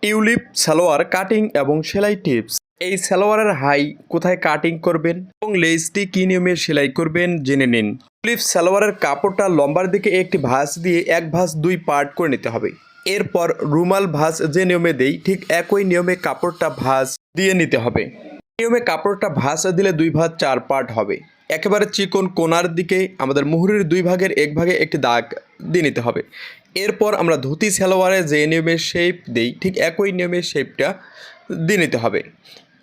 Tulip salwar cutting এবং সেলাই tips. এই সালোয়ারের হাই কোথায় কাটিং করবেন এবং লেসটি কী নিয়মে সেলাই করবেন জেনে নিন। টিউলিপ সালোয়ারের কাপড়টা লম্বার দিকে একটি ভাঁজ দিয়ে এক ভাঁজ দুই পার্ট করে নিতে হবে। এরপর রুমাল ভাঁজ যে নিয়মে দেই ঠিক একই নিয়মে কাপড়টা ভাঁজ দিয়ে নিতে হবে। নিয়মে কাপড়টা ভাঁজ দিলে দুই ভাঁজ চার পার্ট হবে। একেবারে চিকন কোণার দিকে আমাদের মুহুরির দুই ভাগের এক ভাগে একটি দাগ দিয়ে নিতে হবে। এরপর আমরা ধুতি সালোয়ারে যে নিয়মে শেপ দেই ঠিক একই নিয়মে শেপটা দিয়ে নিতে হবে।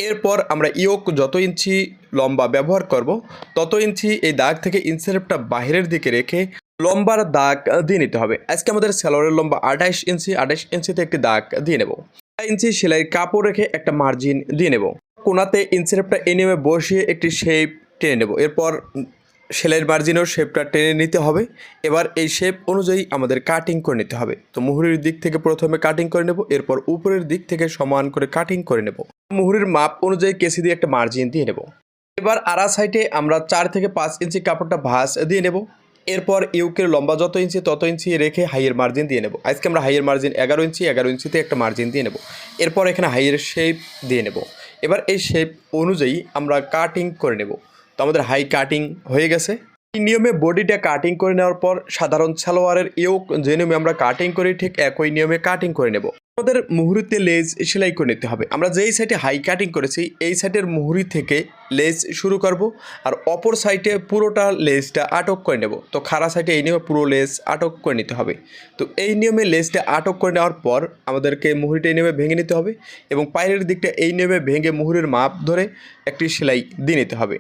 এরপর আমরা ইয়োক যত ইঞ্চি লম্বা ব্যবহার করব তত ইঞ্চি এই দাগ থেকে ইনসেপটা বাহিরের দিকে রেখে লম্বার দাগ দিয়ে নিতে হবে। আজকে আমাদের সালোয়ারের লম্বা 28 ইঞ্চি, 28 ইঞ্চিতে একটি দাগ দিয়ে নেব। 4 ইঞ্চি সেলাইয়ের কাপড় রেখে একটা মার্জিন দিয়ে নেব। কোনাতে ইনসেপটা এই নিয়মে বসিয়ে একটি শেপ টেনে নেব। এরপর সেলাইয়ের মার্জিনেও শেপটা টেনে নিতে হবে। এবার এই শেপ অনুযায়ী আমাদের কাটিং করে নিতে হবে। তো মুহুরির দিক থেকে প্রথমে কাটিং করে নেব, এরপর উপরের দিক থেকে সমান করে কাটিং করে নেব। মুহুরির মাপ অনুযায়ী কেসি দিয়ে একটা মার্জিন দিয়ে নেব। এবার আড়া সাইডে আমরা 4 থেকে 5 ইঞ্চি কাপড়টা ভাঁজ দিয়ে নেব। এরপর ইউকের লম্বা যত ইঞ্চি তত ইঞ্চি রেখে হাইয়ের মার্জিন দিয়ে নেব। আজকে আমরা হাইয়ের মার্জিন 11 ইঞ্চি, 11 ইঞ্চিতে একটা মার্জিন দিয়ে নেব। এরপর এখানে হাইয়ের শেপ দিয়ে নেব। এবার এই শেপ অনুযায়ী আমরা কাটিং করে নেব। তো আমাদের হাই কাটিং হয়ে গেছে। এই নিয়মে বডিটা কাটিং করে নেওয়ার পর সাধারণ সালোয়ারের ইয়োক যে নিয়মে আমরা কাটিং করি ঠিক একই নিয়মে কাটিং করে নেব। আমাদের মুহুরিতে লেস সেলাই করে নিতে হবে। আমরা যেই সাইডে হাই কাটিং করেছি এই সাইডের মুহুরি থেকে লেস শুরু করব, আর অপর সাইডে পুরোটা লেসটা আটক করে নেব। তো খাড়া সাইডে এই নিয়মে পুরো লেস আটক করে নিতে হবে। তো এই নিয়মে লেসটা আটক করে নেওয়ার পর আমাদেরকে মুহুরিটা এই নিয়মে ভেঙে নিতে হবে এবং পায়ের দিকটা এই নিয়মে ভেঙে মুহুরির মাপ ধরে একটি সেলাই দিয়ে নিতে হবে।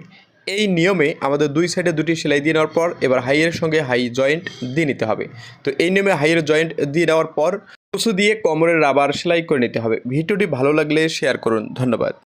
এই নিয়মে আমাদের দুই সাইডে দুটি সেলাই দিয়ে নেওয়ার পর এবার হাইয়ের সঙ্গে হাই জয়েন্ট দিয়ে নিতে হবে। তো এই নিয়মে হাইয়ের জয়েন্ট দিয়ে নেওয়ার পর কুচু দিয়ে কোমরের রাবার সেলাই করে নিতে হবে। ভিডিওটি ভালো লাগলে শেয়ার করুন। ধন্যবাদ।